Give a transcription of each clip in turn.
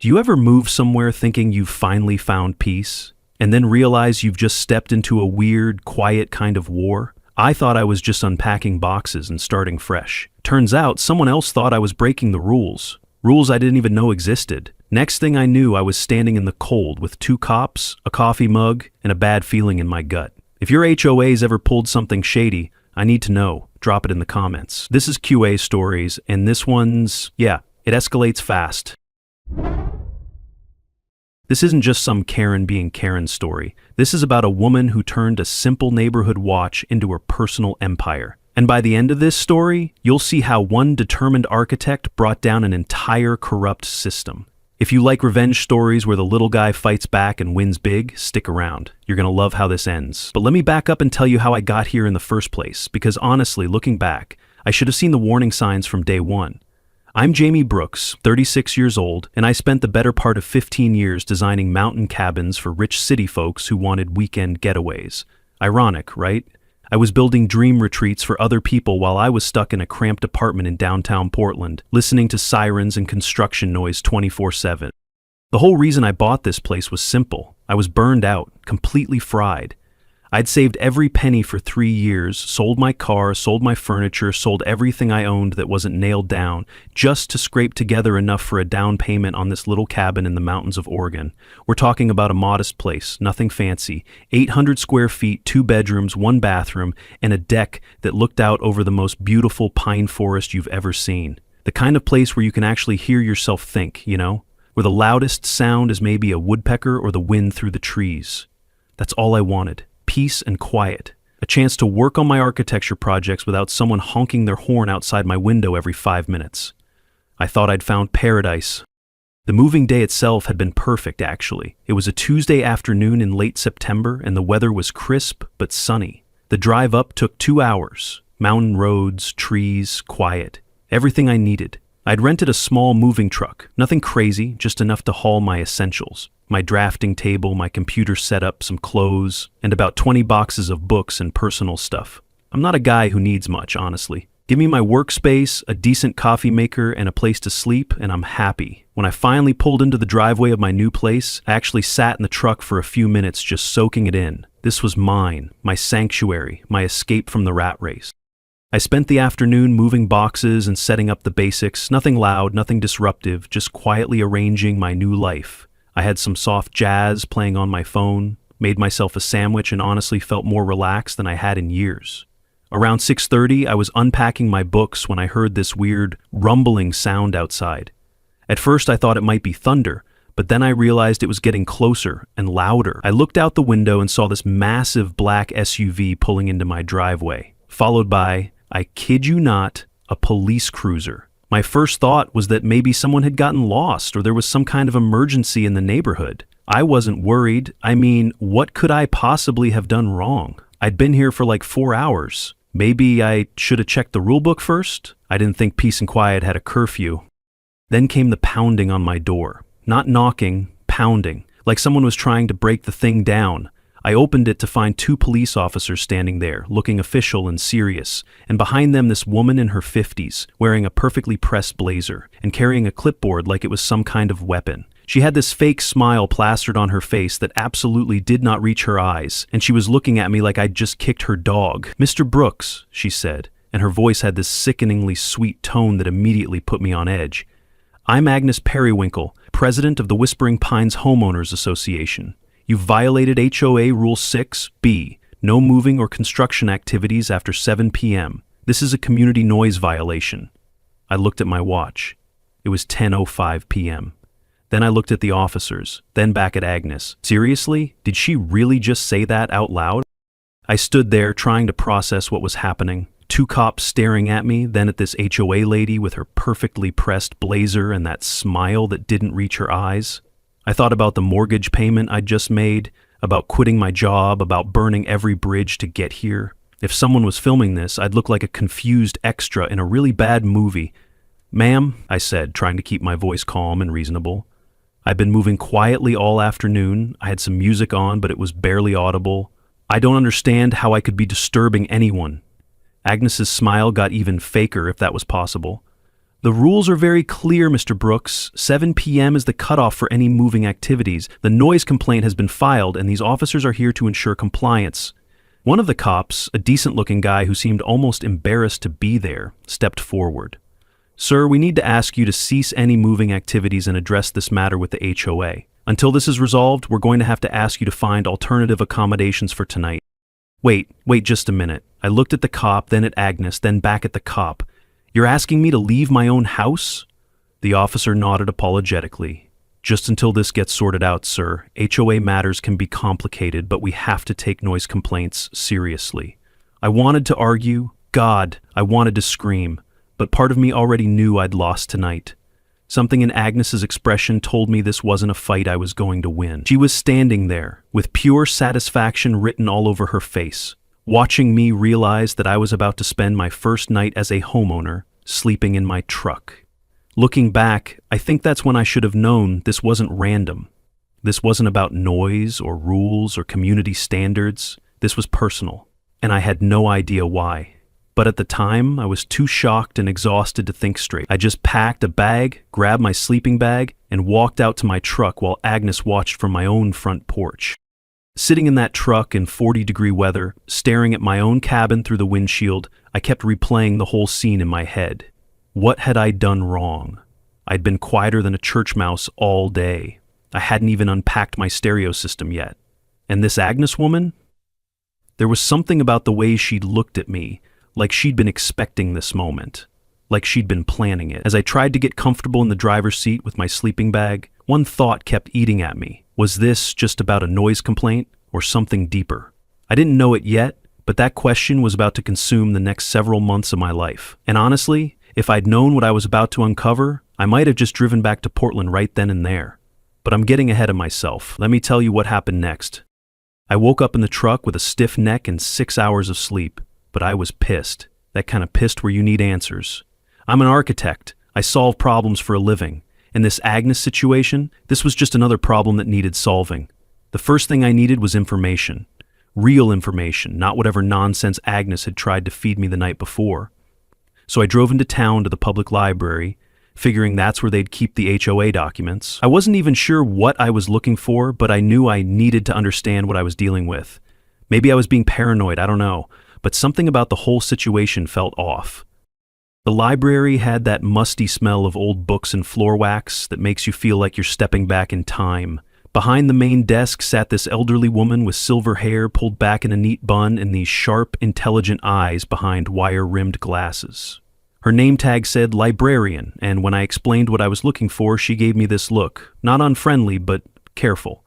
Do you ever move somewhere thinking you've finally found peace, and then realize you've just stepped into a weird, quiet kind of war? I thought I was just unpacking boxes and starting fresh. Turns out someone else thought I was breaking the rules. Rules I didn't even know existed. Next thing I knew, I was standing in the cold with 2 cops, a coffee mug, and a bad feeling in my gut. If your HOA's ever pulled something shady, I need to know. Drop it in the comments. This is QA Stories, and this one's, it escalates fast. This isn't just some Karen being Karen story. This is about a woman who turned a simple neighborhood watch into her personal empire. And by the end of this story, you'll see how one determined architect brought down an entire corrupt system. If you like revenge stories where the little guy fights back and wins big, stick around. You're gonna love how this ends. But let me back up and tell you how I got here in the first place, because honestly, looking back, I should have seen the warning signs from day one. I'm Jamie Brooks, 36 years old, and I spent the better part of 15 years designing mountain cabins for rich city folks who wanted weekend getaways. Ironic, right? I was building dream retreats for other people while I was stuck in a cramped apartment in downtown Portland, listening to sirens and construction noise 24/7. The whole reason I bought this place was simple. I was burned out, completely fried. I'd saved every penny for 3 years, sold my car, sold my furniture, sold everything I owned that wasn't nailed down, just to scrape together enough for a down payment on this little cabin in the mountains of Oregon. We're talking about a modest place, nothing fancy, 800 square feet, 2 bedrooms, 1 bathroom, and a deck that looked out over the most beautiful pine forest you've ever seen. The kind of place where you can actually hear yourself think, where the loudest sound is maybe a woodpecker or the wind through the trees. That's all I wanted. Peace and quiet. A chance to work on my architecture projects without someone honking their horn outside my window every 5 minutes. I thought I'd found paradise. The moving day itself had been perfect, actually. It was a Tuesday afternoon in late September, and the weather was crisp but sunny. The drive up took 2 hours. Mountain roads, trees, quiet. Everything I needed. I'd rented a small moving truck. Nothing crazy, just enough to haul my essentials. My drafting table, my computer setup, some clothes, and about 20 boxes of books and personal stuff. I'm not a guy who needs much, honestly. Give me my workspace, a decent coffee maker, and a place to sleep, and I'm happy. When I finally pulled into the driveway of my new place, I actually sat in the truck for a few minutes just soaking it in. This was mine, my sanctuary, my escape from the rat race. I spent the afternoon moving boxes and setting up the basics, nothing loud, nothing disruptive, just quietly arranging my new life. I had some soft jazz playing on my phone, made myself a sandwich, and honestly felt more relaxed than I had in years. Around 6:30, I was unpacking my books when I heard this weird rumbling sound outside. At first I thought it might be thunder, but then I realized it was getting closer and louder. I looked out the window and saw this massive black SUV pulling into my driveway, followed by, I kid you not, a police cruiser. My first thought was that maybe someone had gotten lost or there was some kind of emergency in the neighborhood. I wasn't worried. I mean, what could I possibly have done wrong? I'd been here for like 4 hours. Maybe I should have checked the rulebook first? I didn't think peace and quiet had a curfew. Then came the pounding on my door. Not knocking, pounding, like someone was trying to break the thing down. I opened it to find 2 police officers standing there, looking official and serious, and behind them this woman in her 50s, wearing a perfectly pressed blazer, and carrying a clipboard like it was some kind of weapon. She had this fake smile plastered on her face that absolutely did not reach her eyes, and she was looking at me like I'd just kicked her dog. "Mr. Brooks," she said, and her voice had this sickeningly sweet tone that immediately put me on edge. "I'm Agnes Periwinkle, president of the Whispering Pines Homeowners Association. You've violated HOA Rule 6B, no moving or construction activities after 7 p.m. This is a community noise violation." I looked at my watch. It was 10:05 p.m. Then I looked at the officers, then back at Agnes. Seriously? Did she really just say that out loud? I stood there trying to process what was happening. 2 cops staring at me, then at this HOA lady with her perfectly pressed blazer and that smile that didn't reach her eyes. I thought about the mortgage payment I'd just made, about quitting my job, about burning every bridge to get here. If someone was filming this, I'd look like a confused extra in a really bad movie. "Ma'am," I said, trying to keep my voice calm and reasonable. "I've been moving quietly all afternoon. I had some music on, but it was barely audible. I don't understand how I could be disturbing anyone." Agnes's smile got even faker, if that was possible. The rules are very clear, Mr. Brooks. 7 p.m. is the cutoff for any moving activities. The noise complaint has been filed, and these officers are here to ensure compliance. One of the cops, a decent-looking guy who seemed almost embarrassed to be there, stepped forward. Sir, we need to ask you to cease any moving activities and address this matter with the HOA. Until this is resolved, we're going to have to ask you to find alternative accommodations for tonight. Wait just a minute. I looked at the cop, then at Agnes, then back at the cop. You're asking me to leave my own house? The officer nodded apologetically. Just until this gets sorted out, sir. HOA matters can be complicated, but we have to take noise complaints seriously. I wanted to argue. God, I wanted to scream. But part of me already knew I'd lost tonight. Something in Agnes's expression told me this wasn't a fight I was going to win. She was standing there, with pure satisfaction written all over her face, watching me realize that I was about to spend my first night as a homeowner, sleeping in my truck. Looking back, I think that's when I should have known this wasn't random. This wasn't about noise or rules or community standards. This was personal, and I had no idea why. But at the time, I was too shocked and exhausted to think straight. I just packed a bag, grabbed my sleeping bag, and walked out to my truck while Agnes watched from my own front porch. Sitting in that truck in 40-degree weather, staring at my own cabin through the windshield, I kept replaying the whole scene in my head. What had I done wrong? I'd been quieter than a church mouse all day. I hadn't even unpacked my stereo system yet. And this Agnes woman? There was something about the way she'd looked at me, like she'd been expecting this moment, like she'd been planning it. As I tried to get comfortable in the driver's seat with my sleeping bag, one thought kept eating at me. Was this just about a noise complaint or something deeper? I didn't know it yet, but that question was about to consume the next several months of my life. And honestly, if I'd known what I was about to uncover, I might have just driven back to Portland right then and there. But I'm getting ahead of myself. Let me tell you what happened next. I woke up in the truck with a stiff neck and 6 hours of sleep. But I was pissed. That kind of pissed where you need answers. I'm an architect. I solve problems for a living. In this Agnes situation, this was just another problem that needed solving. The first thing I needed was information. Real information, not whatever nonsense Agnes had tried to feed me the night before. So I drove into town to the public library, figuring that's where they'd keep the HOA documents. I wasn't even sure what I was looking for, but I knew I needed to understand what I was dealing with. Maybe I was being paranoid, I don't know. But something about the whole situation felt off. The library had that musty smell of old books and floor wax that makes you feel like you're stepping back in time. Behind the main desk sat this elderly woman with silver hair pulled back in a neat bun and these sharp, intelligent eyes behind wire-rimmed glasses. Her name tag said librarian, and when I explained what I was looking for, she gave me this look, not unfriendly, but careful.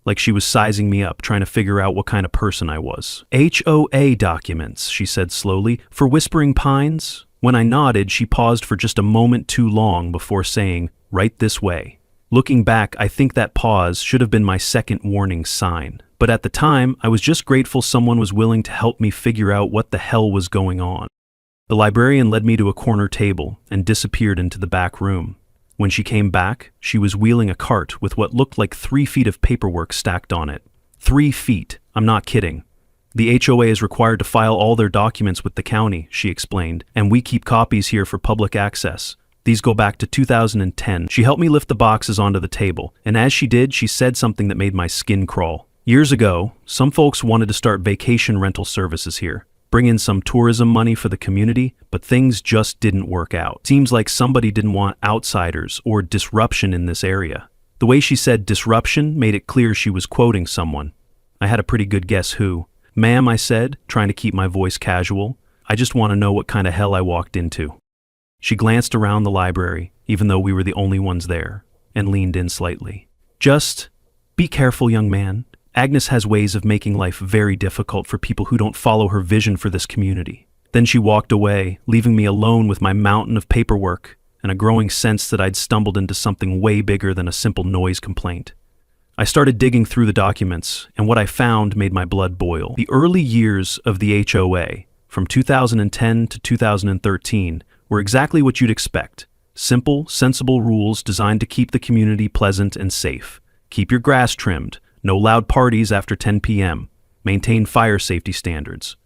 Like she was sizing me up, trying to figure out what kind of person I was. HOA documents, she said slowly, for Whispering Pines. When I nodded, she paused for just a moment too long before saying, right this way. Looking back, I think that pause should have been my second warning sign. But at the time, I was just grateful someone was willing to help me figure out what the hell was going on. The librarian led me to a corner table and disappeared into the back room. When she came back, she was wheeling a cart with what looked like 3 feet of paperwork stacked on it. 3 feet. I'm not kidding. The HOA is required to file all their documents with the county, she explained, and we keep copies here for public access. These go back to 2010. She helped me lift the boxes onto the table, and as she did, she said something that made my skin crawl. Years ago, some folks wanted to start vacation rental services here. Bring in some tourism money for the community, but things just didn't work out. Seems like somebody didn't want outsiders or disruption in this area. The way she said disruption made it clear she was quoting someone. I had a pretty good guess who. Ma'am, I said, trying to keep my voice casual, I just want to know what kind of hell I walked into. She glanced around the library, even though we were the only ones there, and leaned in slightly. Just be careful, young man. Agnes has ways of making life very difficult for people who don't follow her vision for this community. Then she walked away, leaving me alone with my mountain of paperwork and a growing sense that I'd stumbled into something way bigger than a simple noise complaint. I started digging through the documents, and what I found made my blood boil. The early years of the HOA, from 2010 to 2013, were exactly what you'd expect. Simple, sensible rules designed to keep the community pleasant and safe. Keep your grass trimmed. No loud parties after 10 p.m. Maintain fire safety standards.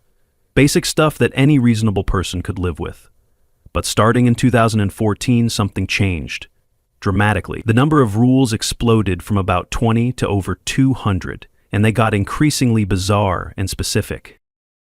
Basic stuff that any reasonable person could live with. But starting in 2014, something changed. Dramatically. The number of rules exploded from about 20 to over 200, and they got increasingly bizarre and specific.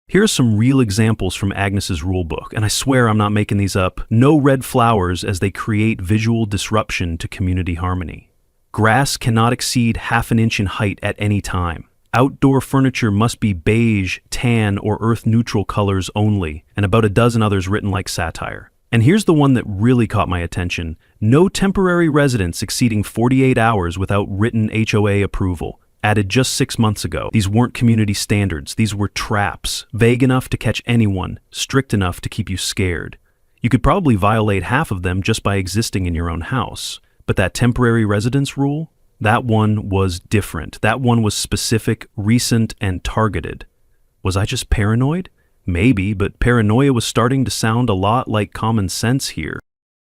Here are some real examples from Agnes's rulebook, and I swear I'm not making these up. No red flowers as they create visual disruption to community harmony. Grass cannot exceed half an inch in height at any time. Outdoor furniture must be beige, tan, or earth-neutral colors only, and about a dozen others written like satire. And here's the one that really caught my attention. No temporary residence exceeding 48 hours without written HOA approval. Added just 6 months ago. These weren't community standards. These were traps. Vague enough to catch anyone, strict enough to keep you scared. You could probably violate half of them just by existing in your own house. But that temporary residence rule? That one was different. That one was specific, recent, and targeted. Was I just paranoid? Maybe, but paranoia was starting to sound a lot like common sense here.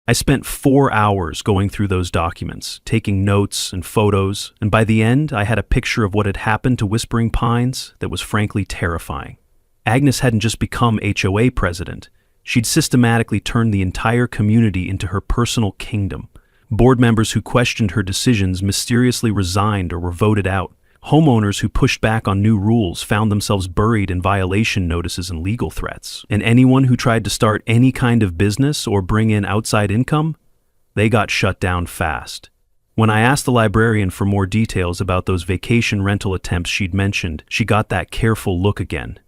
I spent 4 hours going through those documents, taking notes and photos, and by the end, I had a picture of what had happened to Whispering Pines that was frankly terrifying. Agnes hadn't just become HOA president. She'd systematically turned the entire community into her personal kingdom. Board members who questioned her decisions mysteriously resigned or were voted out. Homeowners who pushed back on new rules found themselves buried in violation notices and legal threats. And anyone who tried to start any kind of business or bring in outside income, they got shut down fast. When I asked the librarian for more details about those vacation rental attempts she'd mentioned, she got that careful look again.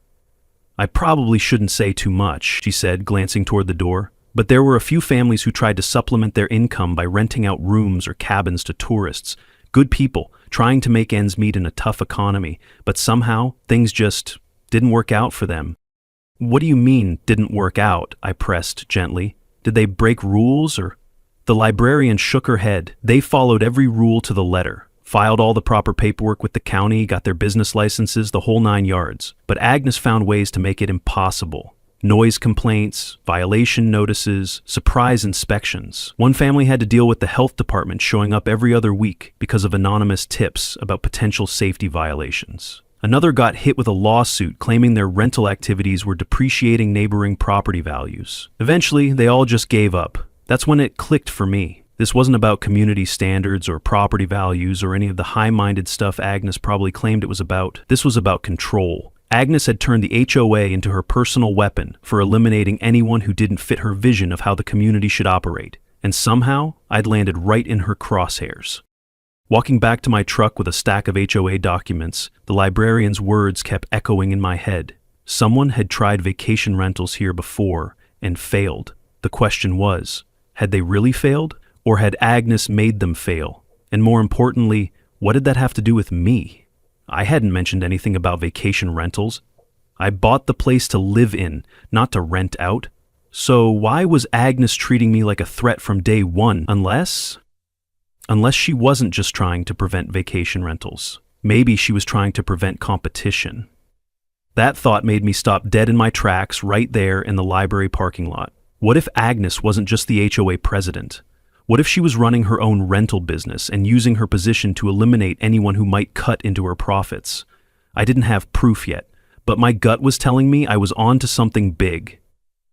I probably shouldn't say too much, she said, glancing toward the door. But there were a few families who tried to supplement their income by renting out rooms or cabins to tourists. Good people, trying to make ends meet in a tough economy, but somehow things just didn't work out for them. What do you mean, didn't work out? I pressed gently. Did they break rules or? The librarian shook her head. They followed every rule to the letter, filed all the proper paperwork with the county, got their business licenses, the whole 9 yards. But Agnes found ways to make it impossible. Noise complaints, violation notices, surprise inspections. One family had to deal with the health department showing up every other week because of anonymous tips about potential safety violations. Another got hit with a lawsuit claiming their rental activities were depreciating neighboring property values. Eventually, they all just gave up. That's when it clicked for me. This wasn't about community standards or property values or any of the high-minded stuff Agnes probably claimed it was about. This was about control. Agnes had turned the HOA into her personal weapon for eliminating anyone who didn't fit her vision of how the community should operate, and somehow I'd landed right in her crosshairs. Walking back to my truck with a stack of HOA documents, the librarian's words kept echoing in my head. Someone had tried vacation rentals here before and failed. The question was, had they really failed, or had Agnes made them fail? And more importantly, what did that have to do with me? I hadn't mentioned anything about vacation rentals. I bought the place to live in, not to rent out. So why was Agnes treating me like a threat from day one? Unless she wasn't just trying to prevent vacation rentals. Maybe she was trying to prevent competition. That thought made me stop dead in my tracks right there in the library parking lot. What if Agnes wasn't just the HOA president? What if she was running her own rental business and using her position to eliminate anyone who might cut into her profits? I didn't have proof yet, but my gut was telling me I was on to something big.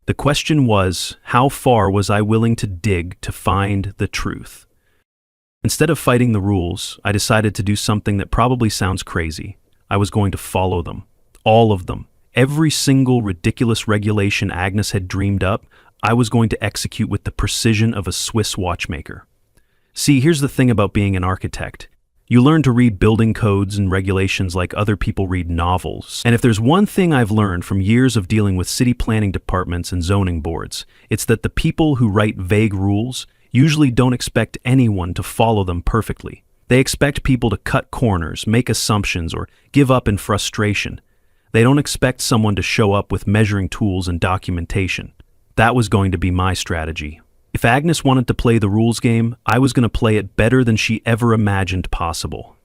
The question was, how far was I willing to dig to find the truth? Instead of fighting the rules, I decided to do something that probably sounds crazy. I was going to follow them. All of them. Every single ridiculous regulation Agnes had dreamed up, I was going to execute with the precision of a Swiss watchmaker. See, here's the thing about being an architect. You learn to read building codes and regulations like other people read novels. And if there's one thing I've learned from years of dealing with city planning departments and zoning boards, it's that the people who write vague rules usually don't expect anyone to follow them perfectly. They expect people to cut corners, make assumptions, or give up in frustration. They don't expect someone to show up with measuring tools and documentation. That was going to be my strategy. If Agnes wanted to play the rules game, I was going to play it better than she ever imagined possible.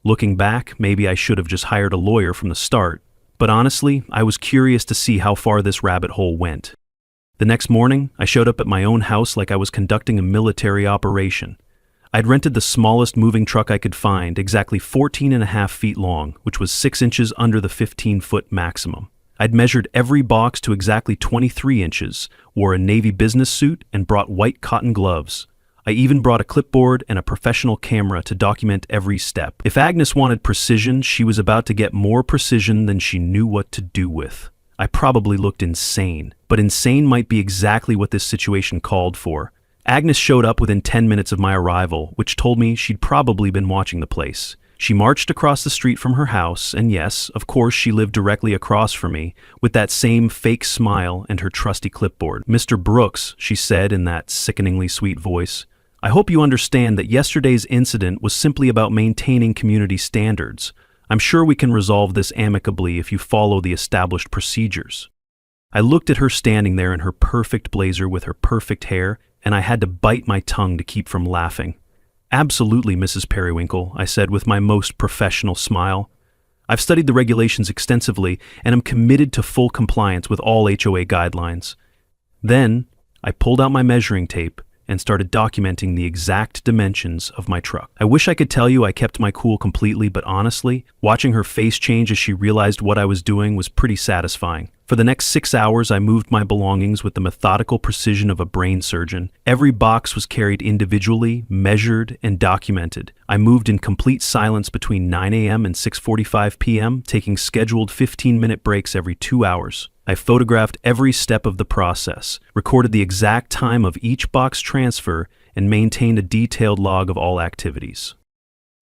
Looking back, maybe I should have just hired a lawyer from the start, but honestly, I was curious to see how far this rabbit hole went. The next morning, I showed up at my own house like I was conducting a military operation. I'd rented the smallest moving truck I could find, exactly 14.5 feet long, which was 6 inches under the 15-foot maximum. I'd measured every box to exactly 23 inches, wore a navy business suit, and brought white cotton gloves. I even brought a clipboard and a professional camera to document every step. If Agnes wanted precision, she was about to get more precision than she knew what to do with. I probably looked insane, but insane might be exactly what this situation called for. Agnes showed up within 10 minutes of my arrival, which told me she'd probably been watching the place. She marched across the street from her house, and yes, of course she lived directly across from me, with that same fake smile and her trusty clipboard. "Mr. Brooks," she said in that sickeningly sweet voice, "I hope you understand that yesterday's incident was simply about maintaining community standards. I'm sure we can resolve this amicably if you follow the established procedures." I looked at her standing there in her perfect blazer with her perfect hair, and I had to bite my tongue to keep from laughing. "Absolutely, Mrs. Periwinkle," I said with my most professional smile. "I've studied the regulations extensively, and am committed to full compliance with all HOA guidelines." Then, I pulled out my measuring tape and started documenting the exact dimensions of my truck. I wish I could tell you I kept my cool completely, but honestly, watching her face change as she realized what I was doing was pretty satisfying. For the next 6 hours, I moved my belongings with the methodical precision of a brain surgeon. Every box was carried individually, measured, and documented. I moved in complete silence between 9 a.m. and 6:45 p.m., taking scheduled 15-minute breaks every 2 hours. I photographed every step of the process, recorded the exact time of each box transfer, and maintained a detailed log of all activities.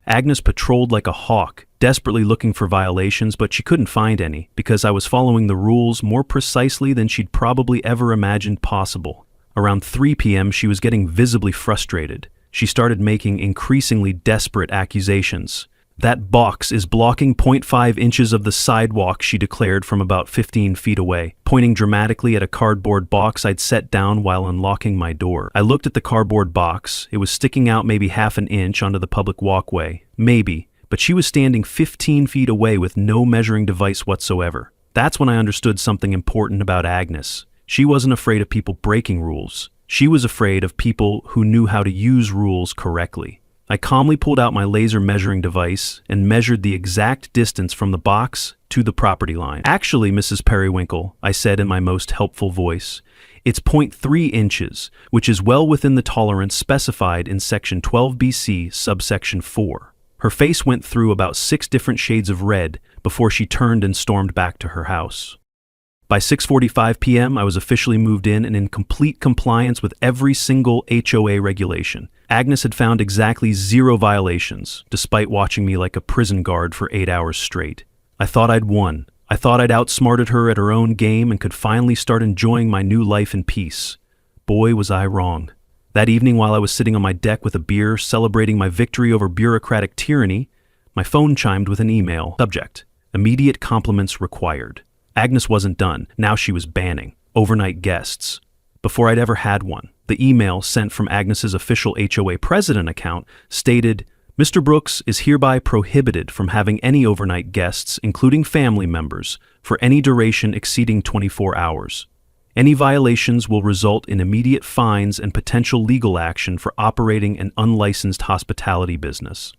Agnes patrolled like a hawk, desperately looking for violations, but she couldn't find any, because I was following the rules more precisely than she'd probably ever imagined possible. Around 3 p.m., she was getting visibly frustrated. She started making increasingly desperate accusations. "That box is blocking 0.5 inches of the sidewalk," she declared from about 15 feet away, pointing dramatically at a cardboard box I'd set down while unlocking my door. I looked at the cardboard box. It was sticking out maybe half an inch onto the public walkway. Maybe, but she was standing 15 feet away with no measuring device whatsoever. That's when I understood something important about Agnes. She wasn't afraid of people breaking rules. She was afraid of people who knew how to use rules correctly. I calmly pulled out my laser measuring device and measured the exact distance from the box to the property line. "Actually, Mrs. Periwinkle," I said in my most helpful voice, "it's 0.3 inches, which is well within the tolerance specified in Section 12 BC, subsection 4. Her face went through about 6 different shades of red before she turned and stormed back to her house. By 6:45 p.m., I was officially moved in and in complete compliance with every single HOA regulation. Agnes had found exactly 0 violations, despite watching me like a prison guard for 8 hours straight. I thought I'd won. I thought I'd outsmarted her at her own game and could finally start enjoying my new life in peace. Boy, was I wrong. That evening, while I was sitting on my deck with a beer, celebrating my victory over bureaucratic tyranny, my phone chimed with an email. Subject: immediate compliments required. Agnes wasn't done. Now she was banning overnight guests. Before I'd ever had one. The email, sent from Agnes's official HOA president account, stated, "Mr. Brooks is hereby prohibited from having any overnight guests, including family members, for any duration exceeding 24 hours. Any violations will result in immediate fines and potential legal action for operating an unlicensed hospitality business."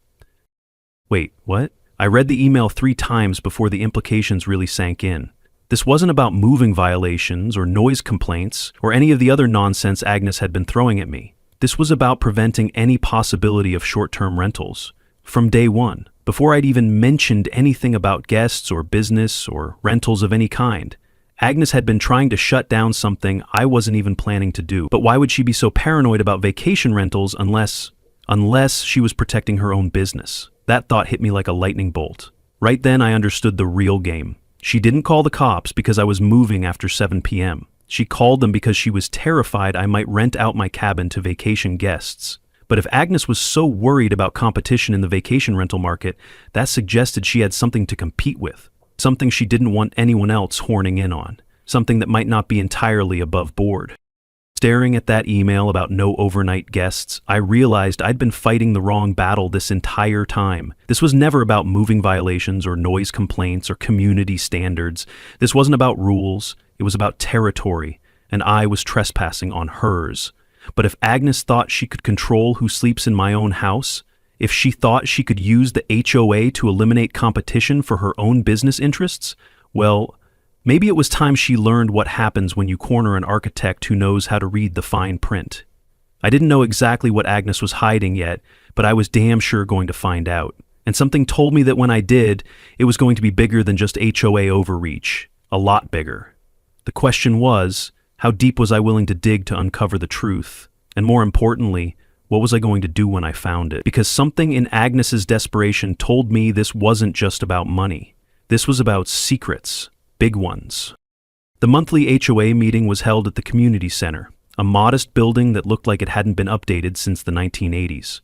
Wait, what? I read the email 3 times before the implications really sank in. This wasn't about moving violations or noise complaints or any of the other nonsense Agnes had been throwing at me. This was about preventing any possibility of short-term rentals. From day one, before I'd even mentioned anything about guests or business or rentals of any kind, Agnes had been trying to shut down something I wasn't even planning to do. But why would she be so paranoid about vacation rentals unless she was protecting her own business? That thought hit me like a lightning bolt. Right then I understood the real game. She didn't call the cops because I was moving after 7 p.m. She called them because she was terrified I might rent out my cabin to vacation guests. But if Agnes was so worried about competition in the vacation rental market, that suggested she had something to compete with. Something she didn't want anyone else horning in on. Something that might not be entirely above board. Staring at that email about no overnight guests, I realized I'd been fighting the wrong battle this entire time. This was never about moving violations or noise complaints or community standards. This wasn't about rules. It was about territory, and I was trespassing on hers. But if Agnes thought she could control who sleeps in my own house, if she thought she could use the HOA to eliminate competition for her own business interests, well, Maybe it was time she learned what happens when you corner an architect who knows how to read the fine print. I didn't know exactly what Agnes was hiding yet, but I was damn sure going to find out. And something told me that when I did, it was going to be bigger than just HOA overreach. A lot bigger. The question was, how deep was I willing to dig to uncover the truth? And more importantly, what was I going to do when I found it? Because something in Agnes's desperation told me this wasn't just about money. This was about secrets. Big ones. The monthly HOA meeting was held at the community center, a modest building that looked like it hadn't been updated since the 1980s.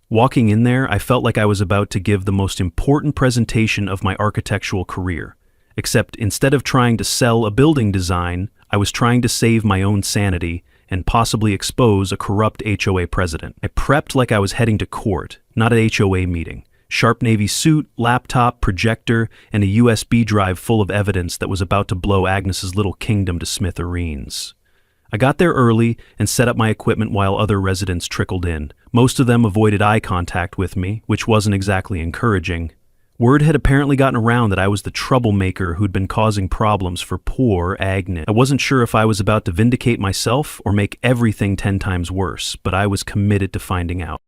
Walking in there, I felt like I was about to give the most important presentation of my architectural career. Except instead of trying to sell a building design, I was trying to save my own sanity and possibly expose a corrupt HOA president. I prepped like I was heading to court, not an HOA meeting. Sharp navy suit, laptop, projector, and a USB drive full of evidence that was about to blow Agnes's little kingdom to smithereens. I got there early and set up my equipment while other residents trickled in. Most of them avoided eye contact with me, which wasn't exactly encouraging. Word had apparently gotten around that I was the troublemaker who'd been causing problems for poor Agnes. I wasn't sure if I was about to vindicate myself or make everything 10 times worse, but I was committed to finding out.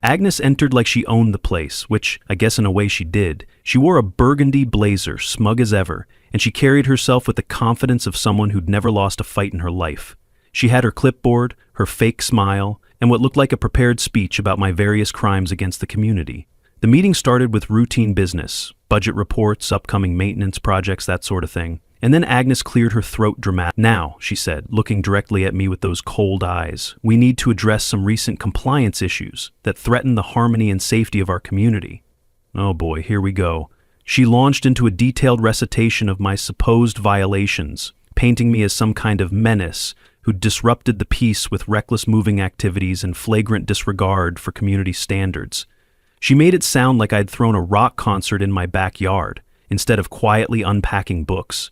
Agnes entered like she owned the place, which I guess in a way she did. She wore a burgundy blazer, smug as ever, and she carried herself with the confidence of someone who'd never lost a fight in her life. She had her clipboard, her fake smile, and what looked like a prepared speech about my various crimes against the community. The meeting started with routine business, budget reports, upcoming maintenance projects, that sort of thing. And then Agnes cleared her throat dramatically. "Now," she said, looking directly at me with those cold eyes, "we need to address some recent compliance issues that threaten the harmony and safety of our community." Oh boy, here we go. She launched into a detailed recitation of my supposed violations, painting me as some kind of menace who disrupted the peace with reckless moving activities and flagrant disregard for community standards. She made it sound like I'd thrown a rock concert in my backyard, instead of quietly unpacking books.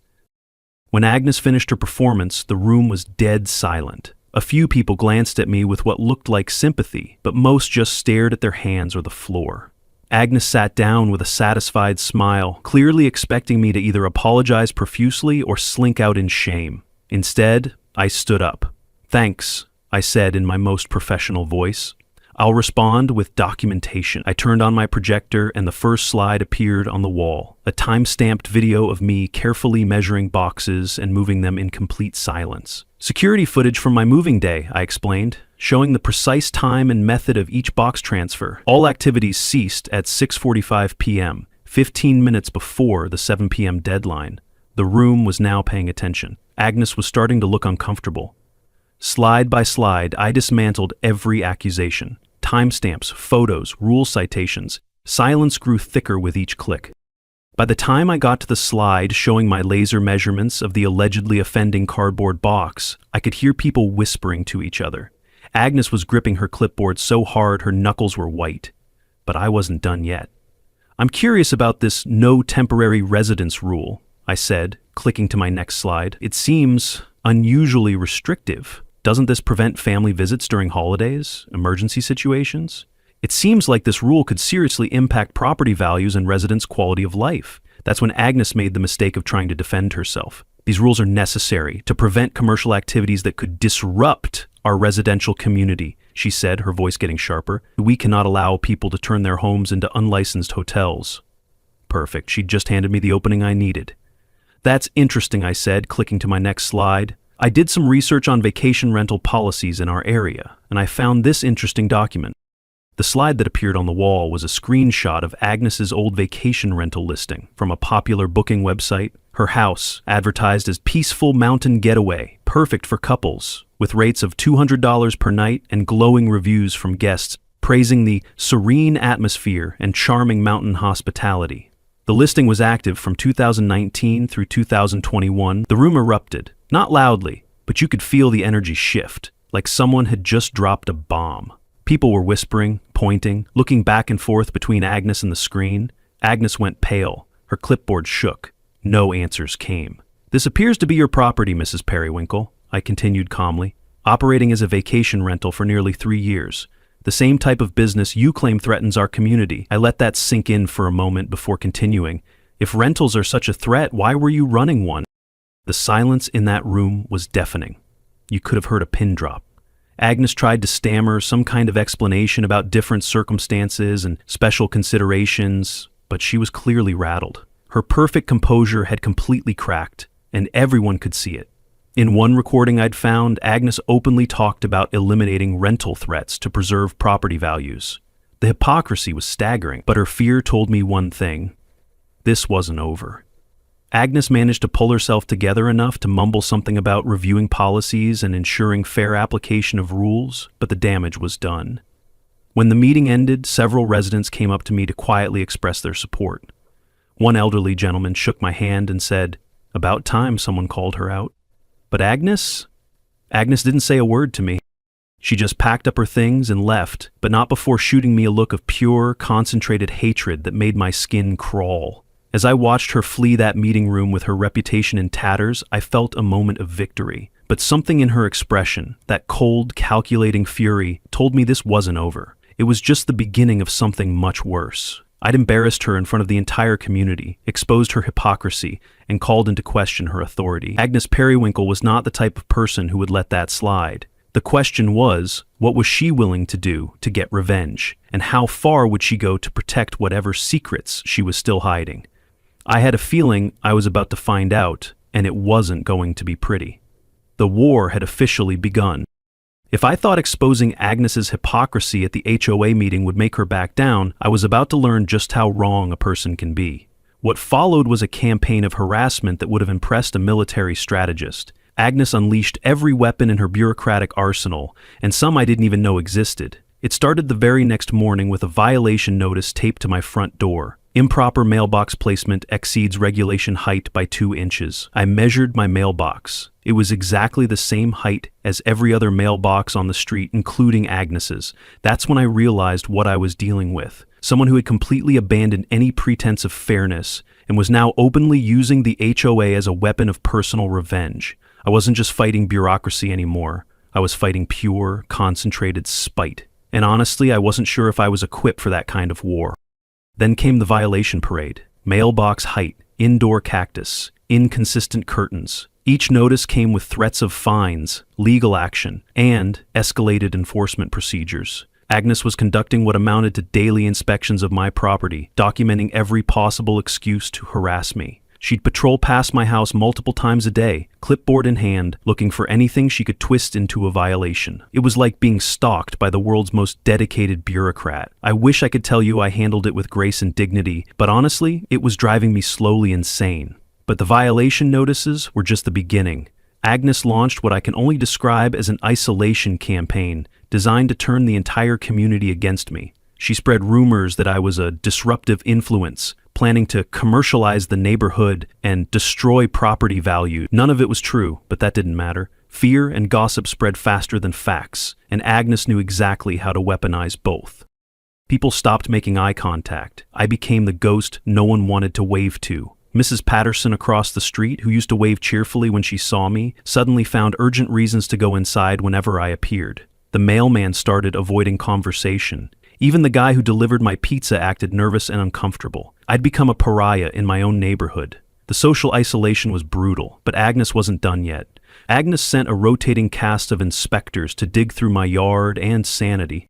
When Agnes finished her performance, the room was dead silent. A few people glanced at me with what looked like sympathy, but most just stared at their hands or the floor. Agnes sat down with a satisfied smile, clearly expecting me to either apologize profusely or slink out in shame. Instead, I stood up. "Thanks," I said in my most professional voice. "I'll respond with documentation." I turned on my projector and the first slide appeared on the wall, a time-stamped video of me carefully measuring boxes and moving them in complete silence. "Security footage from my moving day," I explained, showing the precise time and method of each box transfer. All activities ceased at 6:45 p.m., 15 minutes before the 7 p.m. deadline. The room was now paying attention. Agnes was starting to look uncomfortable. Slide by slide, I dismantled every accusation. Timestamps, photos, rule citations. Silence grew thicker with each click. By the time I got to the slide showing my laser measurements of the allegedly offending cardboard box, I could hear people whispering to each other. Agnes was gripping her clipboard so hard her knuckles were white. But I wasn't done yet. "I'm curious about this no temporary residence rule," I said, clicking to my next slide. "It seems unusually restrictive. Doesn't this prevent family visits during holidays, emergency situations? It seems like this rule could seriously impact property values and residents' quality of life." That's when Agnes made the mistake of trying to defend herself. "These rules are necessary to prevent commercial activities that could disrupt our residential community," she said, her voice getting sharper. "We cannot allow people to turn their homes into unlicensed hotels." Perfect. She'd just handed me the opening I needed. "That's interesting," I said, clicking to my next slide. "I did some research on vacation rental policies in our area, and I found this interesting document." The slide that appeared on the wall was a screenshot of Agnes's old vacation rental listing from a popular booking website. Her house, advertised as peaceful mountain getaway, perfect for couples, with rates of $200 per night and glowing reviews from guests praising the serene atmosphere and charming mountain hospitality. The listing was active from 2019 through 2021. The room erupted, not loudly, but you could feel the energy shift, like someone had just dropped a bomb. People were whispering, pointing, looking back and forth between Agnes and the screen. Agnes went pale. Her clipboard shook. No answers came. "This appears to be your property, Mrs. Periwinkle," I continued calmly, "operating as a vacation rental for nearly 3 years. The same type of business you claim threatens our community." I let that sink in for a moment before continuing. "If rentals are such a threat, why were you running one?" The silence in that room was deafening. You could have heard a pin drop. Agnes tried to stammer some kind of explanation about different circumstances and special considerations, but she was clearly rattled. Her perfect composure had completely cracked, and everyone could see it. In one recording I'd found, Agnes openly talked about eliminating rental threats to preserve property values. The hypocrisy was staggering, but her fear told me one thing: this wasn't over. Agnes managed to pull herself together enough to mumble something about reviewing policies and ensuring fair application of rules, but the damage was done. When the meeting ended, several residents came up to me to quietly express their support. One elderly gentleman shook my hand and said, "About time someone called her out." But Agnes didn't say a word to me. She just packed up her things and left, but not before shooting me a look of pure, concentrated hatred that made my skin crawl. As I watched her flee that meeting room with her reputation in tatters, I felt a moment of victory. But something in her expression, that cold, calculating fury, told me this wasn't over. It was just the beginning of something much worse. I'd embarrassed her in front of the entire community, exposed her hypocrisy, and called into question her authority. Agnes Periwinkle was not the type of person who would let that slide. The question was, what was she willing to do to get revenge? And how far would she go to protect whatever secrets she was still hiding? I had a feeling I was about to find out, and it wasn't going to be pretty. The war had officially begun. If I thought exposing Agnes's hypocrisy at the HOA meeting would make her back down, I was about to learn just how wrong a person can be. What followed was a campaign of harassment that would have impressed a military strategist. Agnes unleashed every weapon in her bureaucratic arsenal, and some I didn't even know existed. It started the very next morning with a violation notice taped to my front door. Improper mailbox placement exceeds regulation height by 2 inches. I measured my mailbox. It was exactly the same height as every other mailbox on the street, including Agnes's. That's when I realized what I was dealing with. Someone who had completely abandoned any pretense of fairness and was now openly using the HOA as a weapon of personal revenge. I wasn't just fighting bureaucracy anymore. I was fighting pure, concentrated spite. And honestly, I wasn't sure if I was equipped for that kind of war. Then came the violation parade. Mailbox height, indoor cactus, inconsistent curtains. Each notice came with threats of fines, legal action, and escalated enforcement procedures. Agnes was conducting what amounted to daily inspections of my property, documenting every possible excuse to harass me. She'd patrol past my house multiple times a day, clipboard in hand, looking for anything she could twist into a violation. It was like being stalked by the world's most dedicated bureaucrat. I wish I could tell you I handled it with grace and dignity, but honestly, it was driving me slowly insane. But the violation notices were just the beginning. Agnes launched what I can only describe as an isolation campaign, designed to turn the entire community against me. She spread rumors that I was a disruptive influence, planning to commercialize the neighborhood and destroy property value. None of it was true, but that didn't matter. Fear and gossip spread faster than facts, and Agnes knew exactly how to weaponize both. People stopped making eye contact. I became the ghost no one wanted to wave to. Mrs. Patterson across the street, who used to wave cheerfully when she saw me, suddenly found urgent reasons to go inside whenever I appeared. The mailman started avoiding conversation. Even the guy who delivered my pizza acted nervous and uncomfortable. I'd become a pariah in my own neighborhood. The social isolation was brutal, but Agnes wasn't done yet. Agnes sent a rotating cast of inspectors to dig through my yard and sanity.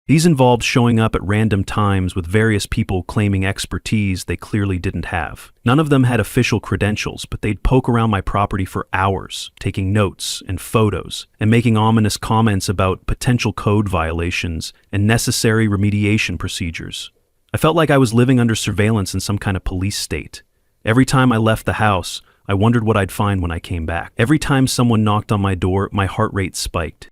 These involved showing up at random times with various people claiming expertise they clearly didn't have. None of them had official credentials, but they'd poke around my property for hours, taking notes and photos, and making ominous comments about potential code violations and necessary remediation procedures. I felt like I was living under surveillance in some kind of police state. Every time I left the house, I wondered what I'd find when I came back. Every time someone knocked on my door, my heart rate spiked.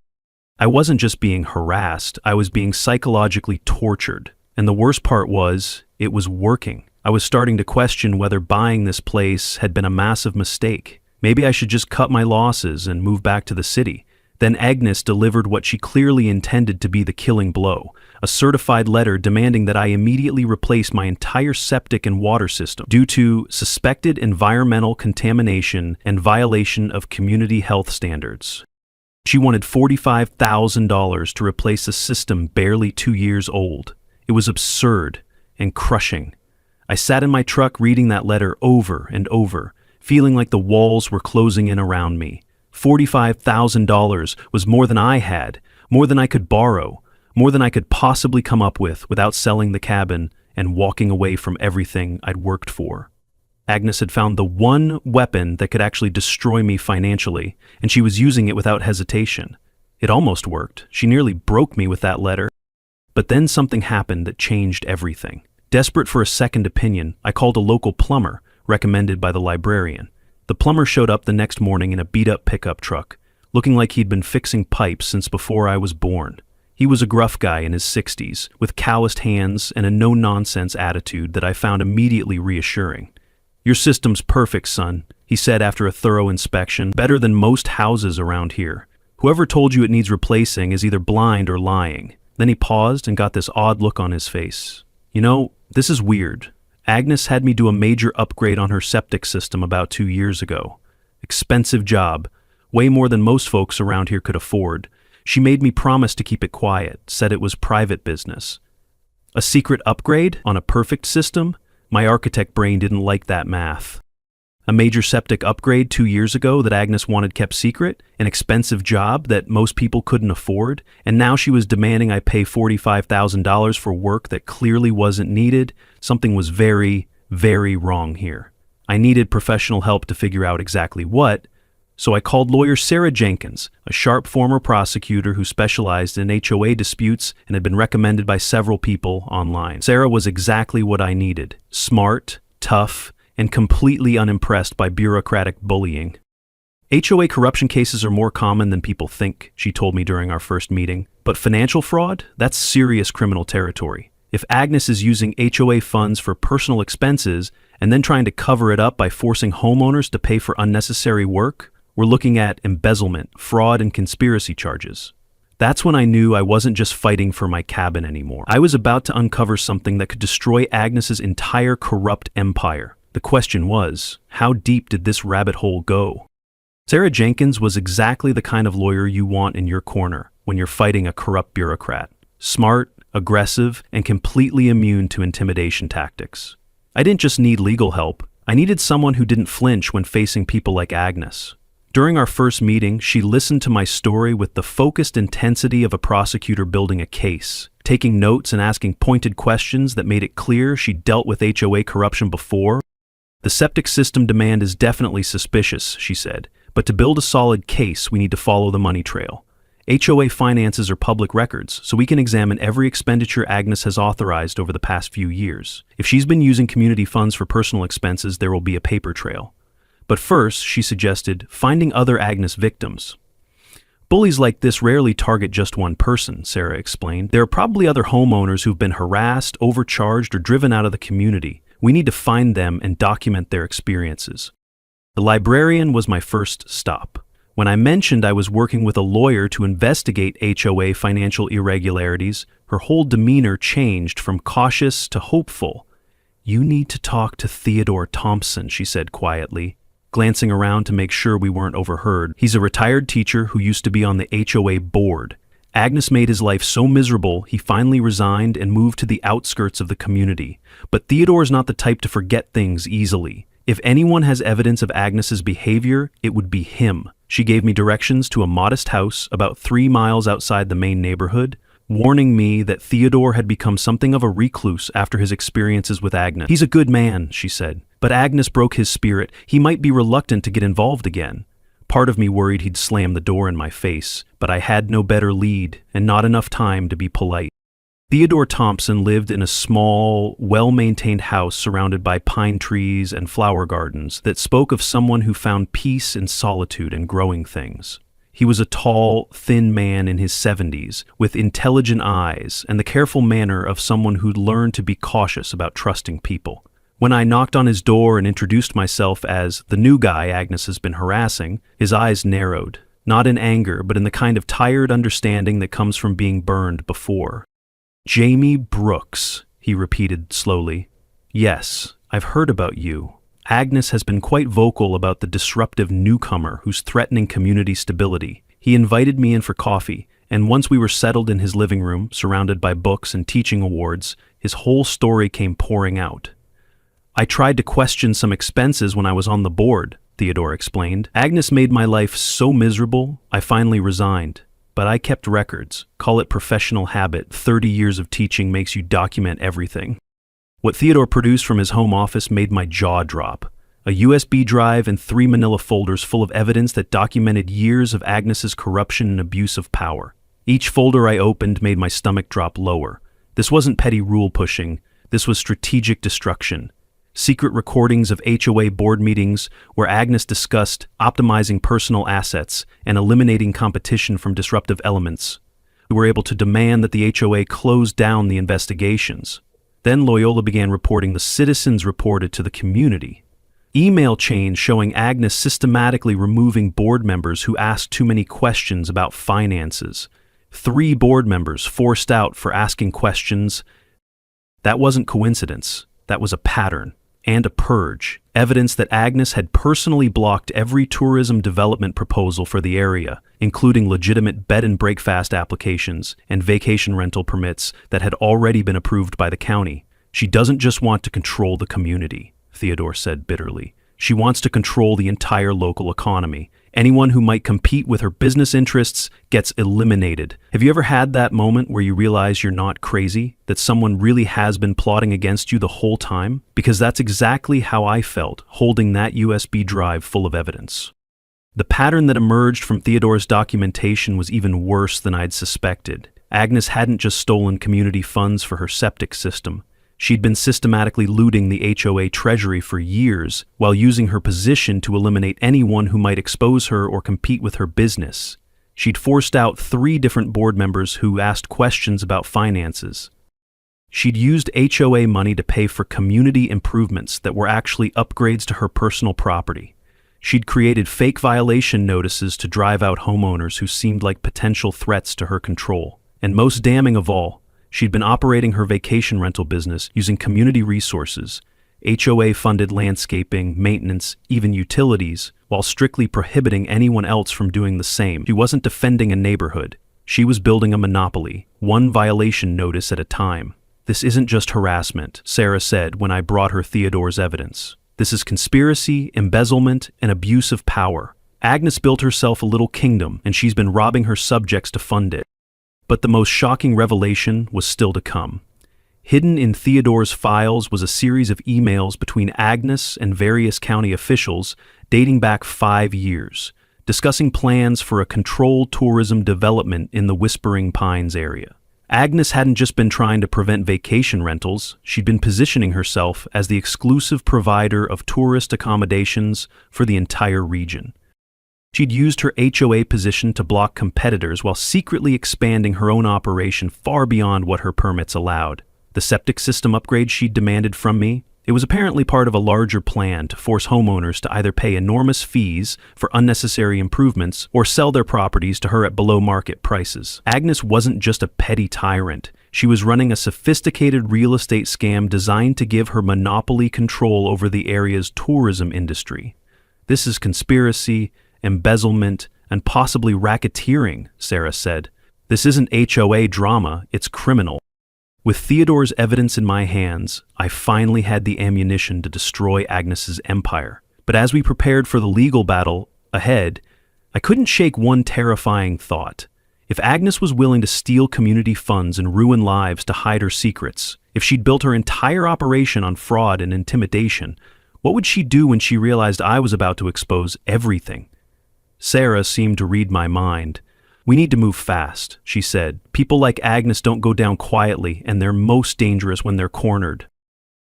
I wasn't just being harassed, I was being psychologically tortured. And the worst part was, it was working. I was starting to question whether buying this place had been a massive mistake. Maybe I should just cut my losses and move back to the city. Then Agnes delivered what she clearly intended to be the killing blow, a certified letter demanding that I immediately replace my entire septic and water system due to suspected environmental contamination and violation of community health standards. She wanted $45,000 to replace a system barely 2 years old. It was absurd and crushing. I sat in my truck reading that letter over and over, feeling like the walls were closing in around me. $45,000 was more than I had, more than I could borrow, more than I could possibly come up with without selling the cabin and walking away from everything I'd worked for. Agnes had found the one weapon that could actually destroy me financially, and she was using it without hesitation. It almost worked. She nearly broke me with that letter. But then something happened that changed everything. Desperate for a second opinion, I called a local plumber, recommended by the librarian. The plumber showed up the next morning in a beat-up pickup truck, looking like he'd been fixing pipes since before I was born. He was a gruff guy in his 60s, with calloused hands and a no-nonsense attitude that I found immediately reassuring. "Your system's perfect, son," he said after a thorough inspection. "Better than most houses around here. Whoever told you it needs replacing is either blind or lying." Then he paused and got this odd look on his face. "You know, this is weird. Agnes had me do a major upgrade on her septic system about 2 years ago. Expensive job, way more than most folks around here could afford. She made me promise to keep it quiet, said it was private business. A secret upgrade on a perfect system? My architect brain didn't like that math. A major septic upgrade 2 years ago that Agnes wanted kept secret, an expensive job that most people couldn't afford, and now she was demanding I pay $45,000 for work that clearly wasn't needed. Something was very, very wrong here. I needed professional help to figure out exactly what, so I called lawyer Sarah Jenkins, a sharp former prosecutor who specialized in HOA disputes and had been recommended by several people online. Sarah was exactly what I needed: smart, tough, and completely unimpressed by bureaucratic bullying. "HOA corruption cases are more common than people think," she told me during our first meeting. "But financial fraud? That's serious criminal territory. If Agnes is using HOA funds for personal expenses and then trying to cover it up by forcing homeowners to pay for unnecessary work, we're looking at embezzlement, fraud, and conspiracy charges." That's when I knew I wasn't just fighting for my cabin anymore. I was about to uncover something that could destroy Agnes's entire corrupt empire. The question was, how deep did this rabbit hole go? Sarah Jenkins was exactly the kind of lawyer you want in your corner when you're fighting a corrupt bureaucrat. Smart, aggressive, and completely immune to intimidation tactics. I didn't just need legal help. I needed someone who didn't flinch when facing people like Agnes. During our first meeting, she listened to my story with the focused intensity of a prosecutor building a case, taking notes and asking pointed questions that made it clear she dealt with HOA corruption before. "The septic system demand is definitely suspicious," she said, "but to build a solid case, we need to follow the money trail. HOA finances are public records, so we can examine every expenditure Agnes has authorized over the past few years. If she's been using community funds for personal expenses, there will be a paper trail. But first," she suggested, "finding other Agnes victims." "Bullies like this rarely target just one person," Sarah explained. "There are probably other homeowners who've been harassed, overcharged, or driven out of the community. We need to find them and document their experiences." The librarian was my first stop. When I mentioned I was working with a lawyer to investigate HOA financial irregularities, her whole demeanor changed from cautious to hopeful. "You need to talk to Theodore Thompson," she said quietly, glancing around to make sure we weren't overheard. "He's a retired teacher who used to be on the HOA board. Agnes made his life so miserable, he finally resigned and moved to the outskirts of the community. But Theodore's not the type to forget things easily. If anyone has evidence of Agnes's behavior, it would be him." She gave me directions to a modest house about 3 miles outside the main neighborhood, warning me that Theodore had become something of a recluse after his experiences with Agnes. "He's a good man," she said, "but Agnes broke his spirit. He might be reluctant to get involved again." Part of me worried he'd slam the door in my face, but I had no better lead and not enough time to be polite. Theodore Thompson lived in a small, well-maintained house surrounded by pine trees and flower gardens that spoke of someone who found peace in solitude and growing things. He was a tall, thin man in his 70s, with intelligent eyes and the careful manner of someone who'd learned to be cautious about trusting people. When I knocked on his door and introduced myself as the new guy Agnes has been harassing, his eyes narrowed, not in anger, but in the kind of tired understanding that comes from being burned before. "Jamie Brooks," he repeated slowly. "Yes, I've heard about you. Agnes has been quite vocal about the disruptive newcomer who's threatening community stability. He invited me in for coffee, and once we were settled in his living room, surrounded by books and teaching awards, his whole story came pouring out. I tried to question some expenses when I was on the board, Theodore explained. Agnes made my life so miserable, I finally resigned. But I kept records. Call it professional habit. 30 years of teaching makes you document everything. What Theodore produced from his home office made my jaw drop. A USB drive and 3 manila folders full of evidence that documented years of Agnes's corruption and abuse of power. Each folder I opened made my stomach drop lower. This wasn't petty rule pushing. This was strategic destruction. Secret recordings of HOA board meetings where Agnes discussed optimizing personal assets and eliminating competition from disruptive elements. We were able to demand that the HOA close down the investigations. Then Loyola began reporting the citizens reported to the community. Email chains showing Agnes systematically removing board members who asked too many questions about finances. 3 board members forced out for asking questions. That wasn't coincidence. That was a pattern. And a purge. Evidence that Agnes had personally blocked every tourism development proposal for the area, including legitimate bed and breakfast applications and vacation rental permits that had already been approved by the county. She doesn't just want to control the community, Theodore said bitterly. She wants to control the entire local economy. Anyone who might compete with her business interests gets eliminated. Have you ever had that moment where you realize you're not crazy, that someone really has been plotting against you the whole time? Because that's exactly how I felt, holding that USB drive full of evidence. The pattern that emerged from Theodore's documentation was even worse than I'd suspected. Agnes hadn't just stolen community funds for her septic system. She'd been systematically looting the HOA treasury for years while using her position to eliminate anyone who might expose her or compete with her business. She'd forced out 3 different board members who asked questions about finances. She'd used HOA money to pay for community improvements that were actually upgrades to her personal property. She'd created fake violation notices to drive out homeowners who seemed like potential threats to her control. And most damning of all, she'd been operating her vacation rental business using community resources, HOA-funded landscaping, maintenance, even utilities, while strictly prohibiting anyone else from doing the same. She wasn't defending a neighborhood. She was building a monopoly, one violation notice at a time. This isn't just harassment, Sarah said when I brought her Theodore's evidence. This is conspiracy, embezzlement, and abuse of power. Agnes built herself a little kingdom, and she's been robbing her subjects to fund it. But the most shocking revelation was still to come. Hidden in Theodore's files was a series of emails between Agnes and various county officials dating back 5 years, discussing plans for a controlled tourism development in the Whispering Pines area. Agnes hadn't just been trying to prevent vacation rentals, she'd been positioning herself as the exclusive provider of tourist accommodations for the entire region. She'd used her HOA position to block competitors while secretly expanding her own operation far beyond what her permits allowed. The septic system upgrade she'd demanded from me, it was apparently part of a larger plan to force homeowners to either pay enormous fees for unnecessary improvements or sell their properties to her at below-market prices. Agnes wasn't just a petty tyrant. She was running a sophisticated real estate scam designed to give her monopoly control over the area's tourism industry. This is conspiracy, embezzlement, and possibly racketeering, Sarah said. This isn't HOA drama, it's criminal. With Theodore's evidence in my hands, I finally had the ammunition to destroy Agnes's empire. But as we prepared for the legal battle ahead, I couldn't shake one terrifying thought. If Agnes was willing to steal community funds and ruin lives to hide her secrets, if she'd built her entire operation on fraud and intimidation, what would she do when she realized I was about to expose everything? Sarah seemed to read my mind. "We need to move fast," she said. "People like Agnes don't go down quietly, and they're most dangerous when they're cornered.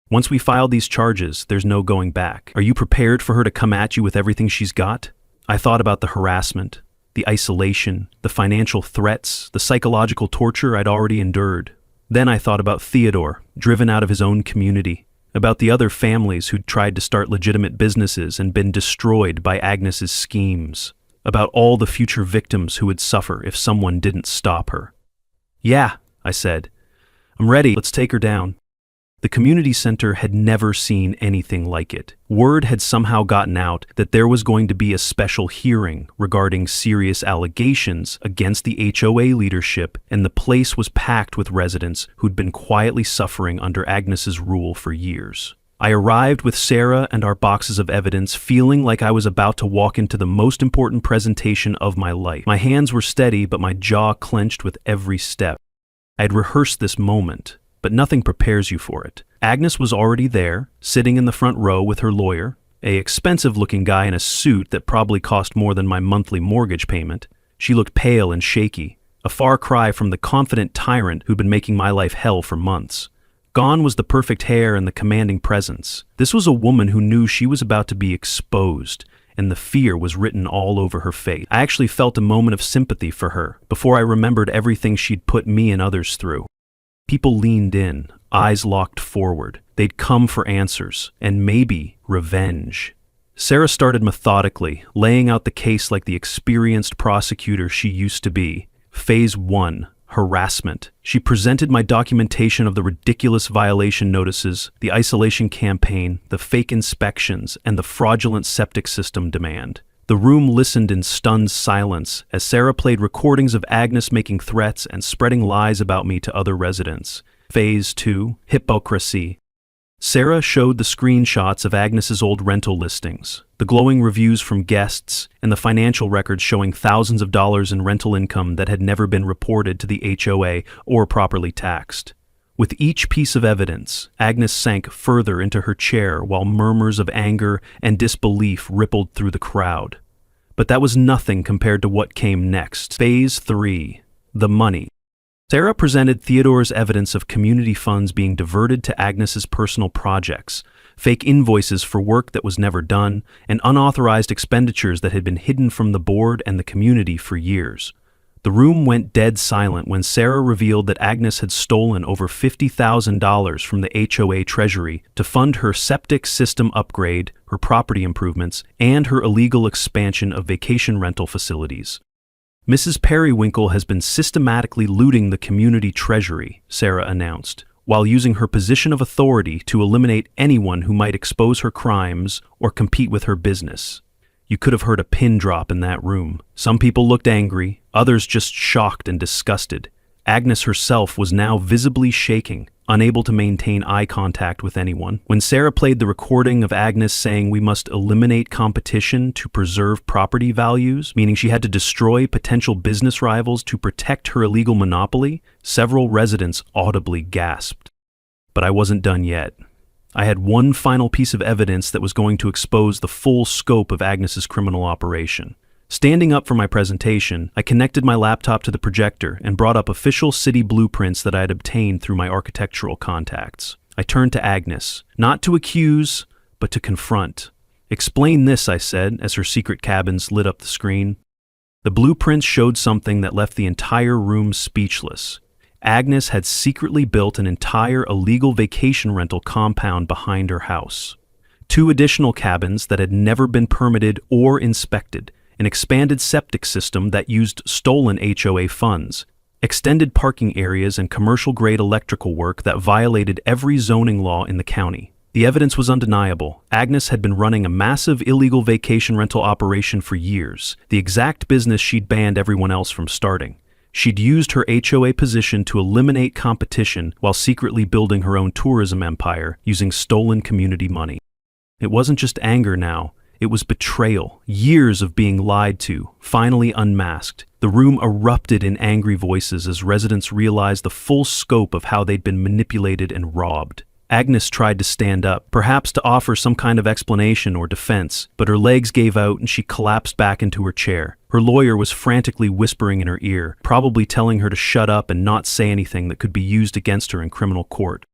Once we file these charges, there's no going back. Are you prepared for her to come at you with everything she's got?" I thought about the harassment, the isolation, the financial threats, the psychological torture I'd already endured. Then I thought about Theodore, driven out of his own community, about the other families who'd tried to start legitimate businesses and been destroyed by Agnes's schemes, about all the future victims who would suffer if someone didn't stop her. "Yeah," I said. "I'm ready. Let's take her down." The community center had never seen anything like it. Word had somehow gotten out that there was going to be a special hearing regarding serious allegations against the HOA leadership, and the place was packed with residents who'd been quietly suffering under Agnes's rule for years. I arrived with Sarah and our boxes of evidence, feeling like I was about to walk into the most important presentation of my life. My hands were steady, but my jaw clenched with every step. I had rehearsed this moment, but nothing prepares you for it. Agnes was already there, sitting in the front row with her lawyer, an expensive-looking guy in a suit that probably cost more than my monthly mortgage payment. She looked pale and shaky, a far cry from the confident tyrant who'd been making my life hell for months. Gone was the perfect hair and the commanding presence. This was a woman who knew she was about to be exposed, and the fear was written all over her face. I actually felt a moment of sympathy for her, before I remembered everything she'd put me and others through. People leaned in, eyes locked forward. They'd come for answers, and maybe revenge. Sarah started methodically, laying out the case like the experienced prosecutor she used to be. Phase 1. Harassment. She presented my documentation of the ridiculous violation notices, the isolation campaign, the fake inspections, and the fraudulent septic system demand. The room listened in stunned silence as Sarah played recordings of Agnes making threats and spreading lies about me to other residents. Phase 2. Hypocrisy. Sarah showed the screenshots of Agnes's old rental listings, the glowing reviews from guests, and the financial records showing thousands of dollars in rental income that had never been reported to the HOA or properly taxed. With each piece of evidence, Agnes sank further into her chair while murmurs of anger and disbelief rippled through the crowd. But that was nothing compared to what came next. Phase 3. The money. Sarah presented Theodore's evidence of community funds being diverted to Agnes's personal projects, fake invoices for work that was never done, and unauthorized expenditures that had been hidden from the board and the community for years. The room went dead silent when Sarah revealed that Agnes had stolen over $50,000 from the HOA treasury to fund her septic system upgrade, her property improvements, and her illegal expansion of vacation rental facilities. Mrs. Periwinkle has been systematically looting the community treasury, Sarah announced, while using her position of authority to eliminate anyone who might expose her crimes or compete with her business. You could have heard a pin drop in that room. Some people looked angry, others just shocked and disgusted. Agnes herself was now visibly shaking, unable to maintain eye contact with anyone. When Sarah played the recording of Agnes saying we must eliminate competition to preserve property values, meaning she had to destroy potential business rivals to protect her illegal monopoly, several residents audibly gasped. But I wasn't done yet. I had one final piece of evidence that was going to expose the full scope of Agnes's criminal operation. Standing up for my presentation, I connected my laptop to the projector and brought up official city blueprints that I had obtained through my architectural contacts. I turned to Agnes, not to accuse, but to confront. "Explain this," I said, as her secret cabins lit up the screen. The blueprints showed something that left the entire room speechless. Agnes had secretly built an entire illegal vacation rental compound behind her house. 2 additional cabins that had never been permitted or inspected, an expanded septic system that used stolen HOA funds, extended parking areas and commercial-grade electrical work that violated every zoning law in the county. The evidence was undeniable. Agnes had been running a massive illegal vacation rental operation for years, the exact business she'd banned everyone else from starting. She'd used her HOA position to eliminate competition while secretly building her own tourism empire using stolen community money. It wasn't just anger now. It was betrayal, years of being lied to, finally unmasked. The room erupted in angry voices as residents realized the full scope of how they'd been manipulated and robbed. Agnes tried to stand up, perhaps to offer some kind of explanation or defense, but her legs gave out and she collapsed back into her chair. Her lawyer was frantically whispering in her ear, probably telling her to shut up and not say anything that could be used against her in criminal court.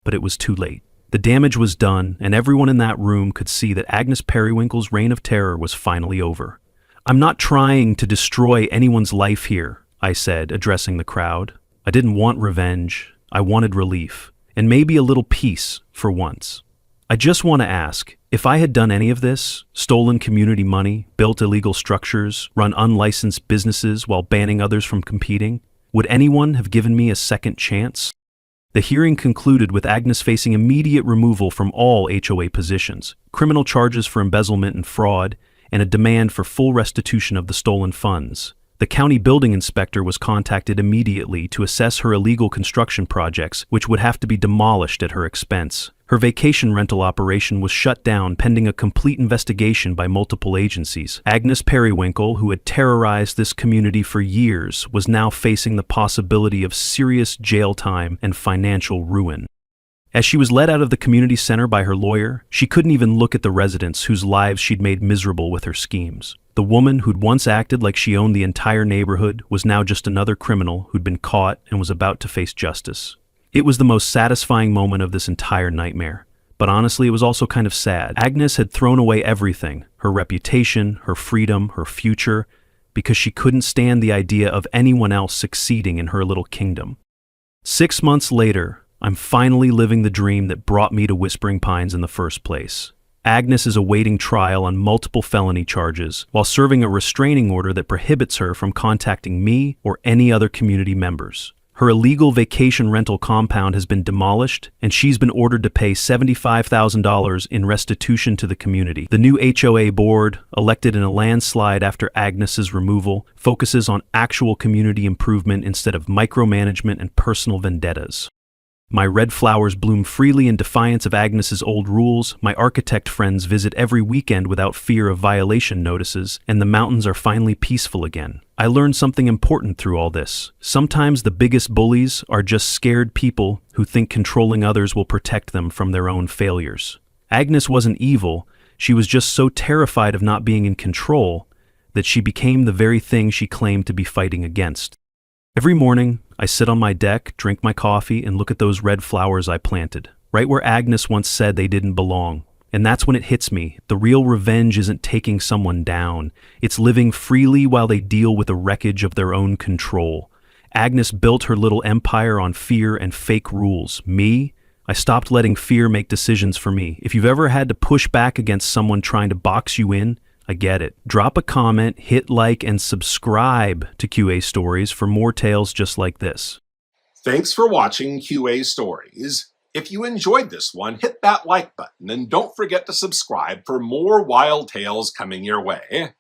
But it was too late. The damage was done, and everyone in that room could see that Agnes Periwinkle's reign of terror was finally over. "I'm not trying to destroy anyone's life here," I said, addressing the crowd. I didn't want revenge. I wanted relief, and maybe a little peace for once. I just want to ask, if I had done any of this, stolen community money, built illegal structures, run unlicensed businesses while banning others from competing, would anyone have given me a second chance? The hearing concluded with Agnes facing immediate removal from all HOA positions, criminal charges for embezzlement and fraud, and a demand for full restitution of the stolen funds. The county building inspector was contacted immediately to assess her illegal construction projects, which would have to be demolished at her expense. Her vacation rental operation was shut down pending a complete investigation by multiple agencies. Agnes Periwinkle, who had terrorized this community for years, was now facing the possibility of serious jail time and financial ruin. As she was led out of the community center by her lawyer, she couldn't even look at the residents whose lives she'd made miserable with her schemes. The woman who'd once acted like she owned the entire neighborhood was now just another criminal who'd been caught and was about to face justice. It was the most satisfying moment of this entire nightmare. But honestly, it was also kind of sad. Agnes had thrown away everything, her reputation, her freedom, her future, because she couldn't stand the idea of anyone else succeeding in her little kingdom. 6 months later, I'm finally living the dream that brought me to Whispering Pines in the first place. Agnes is awaiting trial on multiple felony charges while serving a restraining order that prohibits her from contacting me or any other community members. Her illegal vacation rental compound has been demolished, and she's been ordered to pay $75,000 in restitution to the community. The new HOA board, elected in a landslide after Agnes's removal, focuses on actual community improvement instead of micromanagement and personal vendettas. My red flowers bloom freely in defiance of Agnes's old rules, my architect friends visit every weekend without fear of violation notices, and the mountains are finally peaceful again. I learned something important through all this. Sometimes the biggest bullies are just scared people who think controlling others will protect them from their own failures. Agnes wasn't evil, she was just so terrified of not being in control that she became the very thing she claimed to be fighting against. Every morning, I sit on my deck, drink my coffee, and look at those red flowers I planted, right where Agnes once said they didn't belong. And that's when it hits me. The real revenge isn't taking someone down. It's living freely while they deal with the wreckage of their own control. Agnes built her little empire on fear and fake rules. Me? I stopped letting fear make decisions for me. If you've ever had to push back against someone trying to box you in, I get it. Drop a comment, hit like, and subscribe to QA Stories for more tales just like this. Thanks for watching QA Stories. If you enjoyed this one, hit that like button and don't forget to subscribe for more wild tales coming your way.